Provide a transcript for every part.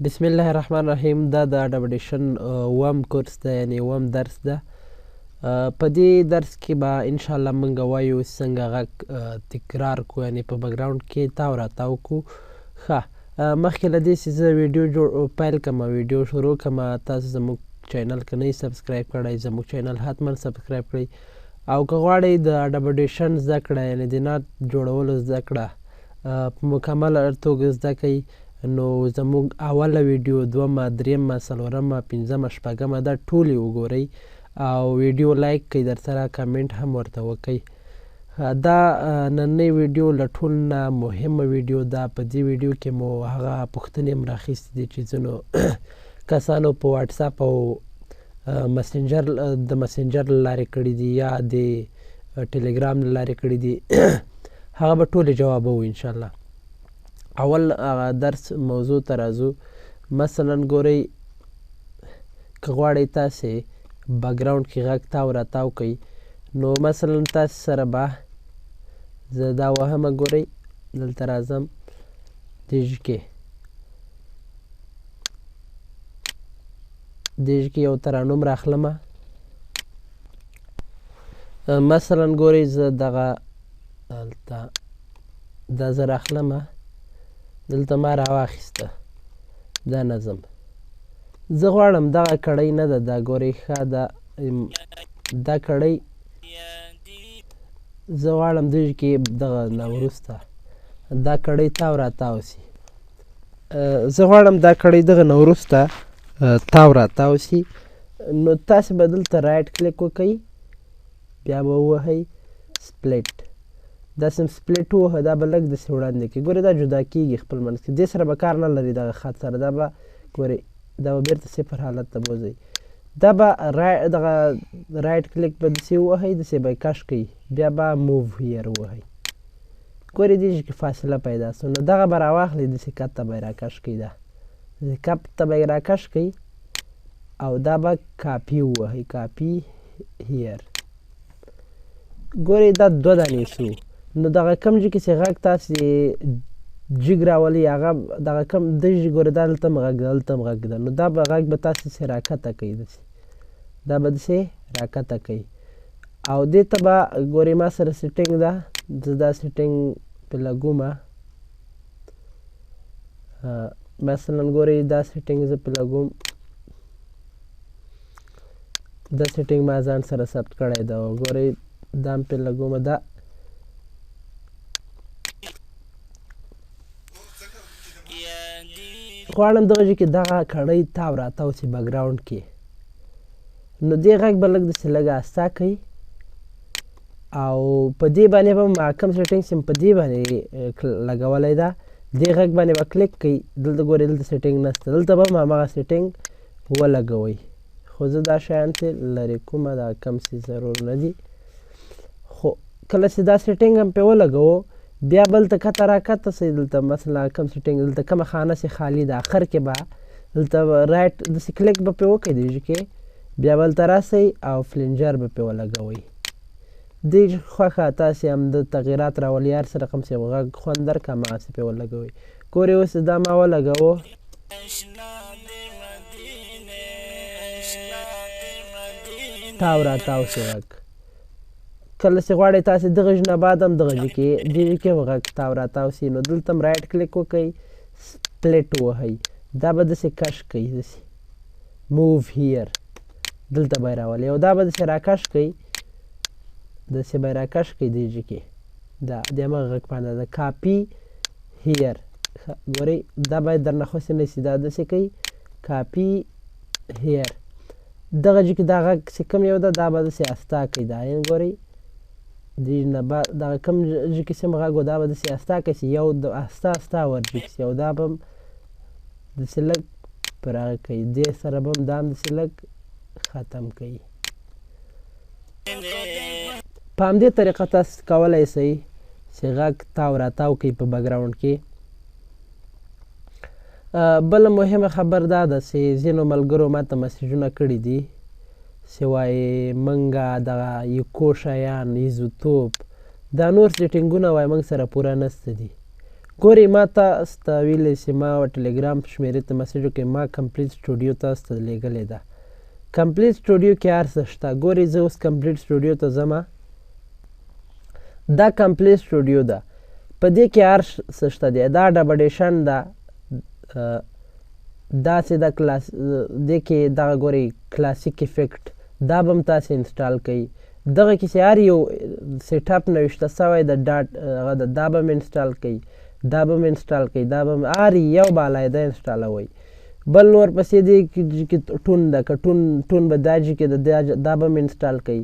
بسم الله الرحمن الرحیم. دا د اډابډیشن اووم کورس ده، یعنې اووم درس ده. په دې درس کې به انشاءالله موږ وایو څنګه غږ تکرار کړو، یعنې په بکګراونډ کې تاو راتاو کړو. ښه، مخکې له دې چې زه ویډیو پیل کړم، ویډیو شروع کړم، تاسو زموږ چینل که نه یې سبسکرایب کړی، زموږ چینل حتما سبسکرایب کړئ. او که غواړئ د اډابډیشن زده کړه، یعنې د نعت جوړولو زده کړه په مکمله توګه زده کړئ، نو زموږ اوله ویډیو، دومه، درېیمه، څلورمه، پنځمه، شپږمه دا ټولې وګورئ او ویډیو لایک کړئ، در سره کمنټ هم ورته وکړئ. دا نننۍ ویډیو له ټولو نه مهمه ویډیو ده. په دې ویډیو کې مو هغه پوښتنې هم راخیستې دي چې ځینو کسانو په واټساپ او د مسنجر له لارې کړي دي یا د ټلګرام له لارې کړي دي. هغه به ټولې جوابوو انشاءالله. اول درس موضوع ته راځو. مثلا ګورئ، که غواړئ تاسې بکګراونډ کې غږ تاو راتاو کوئ، نو مثلا تاسې سره به زه دا وهمه، ګورئ دلته راځم، دېژ کې یو ترانوم راخلمه. مثلا ګورئ، زه دغه دا زه راخلمه، دلته ما راواخیسته دا نظم. زه غواړم دغه کړۍ نه ده، دا ګورئ ښه، دا کړۍ زه غواړم دېژ کې دغه نه وروسته دا کړۍ تاو راتاو سي. زه غواړم دا کړۍ دغه نه وروسته تاو راتاو سي. نو تاسې به دلته رایټ کلیک وکئ، بیا به ووهئ سپلیټ. داسې سپلیټ ووهه، دا به لږ داسې وړاندې کړي. ګورئ دا جدا کېږي خپل منځ کې، دې سره به کار نه لري دغه خط سره. دا به ګورئ، دا به بېرته صفر حالت ته بوځئ. دا به دغه رایټ کلیک به داسې ووهئ، داسې به یې کش کړئ، بیا به موو هیر ووهئ. ګورئ دې کې فاصله پیدا شوه. نو دغه به راواخلئ، داسې کته به یې راکش کړئ، دا داسې کته به یې راکش کړئ او دا به کاپي ووهئ، کاپي هیر. ګورئ دا دوه دانې شو. نو دغه کوم ځای کې چې غږ تاسې جګ راولئ، هغه دغه کوم دېژ ګورئ، دا دلته هم غږ ده، دلته هم غږ ده. نو دا به غږ به تاسې داسې راکته کوئ، داسې دا به داسې راکته کوئ. او دې ته به ګورئ ما سره سیټینګ ده، زه دا سیټینګ پرې لګومه. مثلا ګورئ دا سیټینګ زه پرې لګوم، دا سیټینګ ما ځان سره ثبت کړی ده. ګورئ دا هم پرې لګومه. دا غواړم دغه ځای کې دغه کړۍ تاو راتاو سي بکګراونډ کې. نو دې غږ به لږ داسې لږ استا کوئ او په دې باندې به ما کوم سیټینګ چې په دې باندې لګولی ده، دې غږ باندې به کلیک کوئ. دلته ګورئ دلته سیټینګ نشته، دلته به هم هماغه سیټینګ ولګوئ. خو زه دا شیان چې لرې کومه، دا کم چې ضرور نه دي. خو کله چې دا سیټینګ هم پرې ولګوو، بیا به دلته کته راکته سئ. دلته مثلا کوم سیټینګ، دلته کومه خانه چې خالي ده، اخر کې به دلته رایټ داسې کلیک به پرې وکړئ دېژ کې، بیا به دلته راسئ او فلنجر به پرې ولګوئ. دېژ خوښه تاسې هم د تغیرات راولئ، هر څه رقم چې غږ خوند درکړه هماغسې پرې ولګوئ. ګورئ اوس دا ما ولګوو، تاو راتاو سي غږ. کله چې غواړئ تاسې دغه ژ نه بعد هم دغه ژ کې دې کې هم غږ تاو راتاو سي، نو دلته هم رایټ کلیک وکئ، سپلیټ ووهئ، دا به داسې کش کئ، داسې موو هیر، دلته به یې راولئ او دا به داسې راکش کئ، داسې به یې راکش کئ دې ژ کې، دا د همغه غږ باندې ده، کاپي هیر. ګورئ دا باید درنه خوسې نه سي، دا داسې کوئ، کاپي هیر. دغه ژ کې دا غږ چې کوم یو ده، دا به داسې استا کئ. دا یعنې ګورئ دې نه بعد دغه کوم ژ کې چې هم غږ و، دا به داسې استا کئ چې یو استا استا ورجګ سي، او دا به هم داسې لږ پر هغه کوئ، دې سره به هم دا هم داسې لږ ختم کوئ. په همدې طریقه تاسې کولی سئ چې غږ تاو راتاو کوئ په بکګراونډ کې. بله مهمه خبر دا ده چې ځینو ملګرو ما ته مسیجونه کړي دي چې وایي موږ دغه یکو شیان، ایزوتوپ، دا نور سیټینګونه وایي موږ سره پوره نسته دي. ګورئ ما تاسو ته ویلی چې ما ټلګرام شمېرې ته مسیج وکړئ ما کمپلیټ سټوډیو تاسو ته لیږلې ده. کمپلیټ سټوډیو کې هر څه شته. ګورئ زه اوس کمپلیټ سټوډیو ته ځمه. دا کمپلیټ سټوډیو ده. په دې کې هر څه شته دی. دا ډبډیشن ده. داسې د دې کې دغه ګورئ کلاسیک افیکټ دا به هم تاسې انسټال کوئ. دغه کې چې هر یو سیټ اپ نوشته سوی د ډاټ هغه ده دا به هم انسټال کوئ. دا به هم انسټال کوئ. دا به هم هر یو به علیحده انسټالوئ. بل ورپسې دې کې ټون ده که ټون به دا جي کې ده دا به هم انسټال کوئ.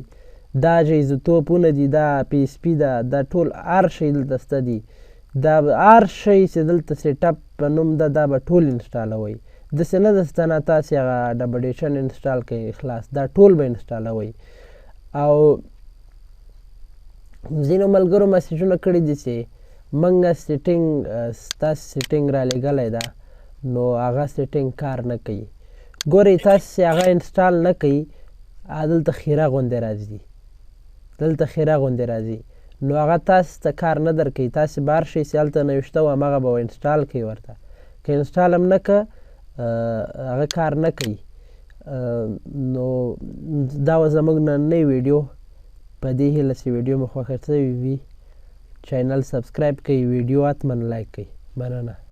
دا ایزوتوپونه دي دا پی اس پي ده دا ټول هر شی دلته شته دي. دا هر شی چې دلته سیټ اپ په نوم ده دا به ټول انسټالوئ. داسې نه ده چې نه تاسې هغه ډبډیشن انسټال کوئ خلاص دا ټول به انسټالوئ. او ځینو ملګرو مسیجونه کړي دي چې موږ سیټینګ ستاسې سیټینګ رالیږلی ده نو هغه سیټینګ کار نه کوي. ګورئ تاسې چې هغه انسټال نه کوئ دلته خیره غوندې راځي. دلته خیره غوندې راځي نو هغه تاسې ته کار نه درکوي. تاسې به هر شی چې هلته نوشته و همغه به انسټال کوئ ورته. که انسټال هم نه که هغه کار نه کوي. نو دا و زموږ نننۍ ویډیو. په دې هیله چې ویډیو مو خوښه شوې وي چینل سبسکرایب کړئ ویډیو حتما لایک کړئ. مننه.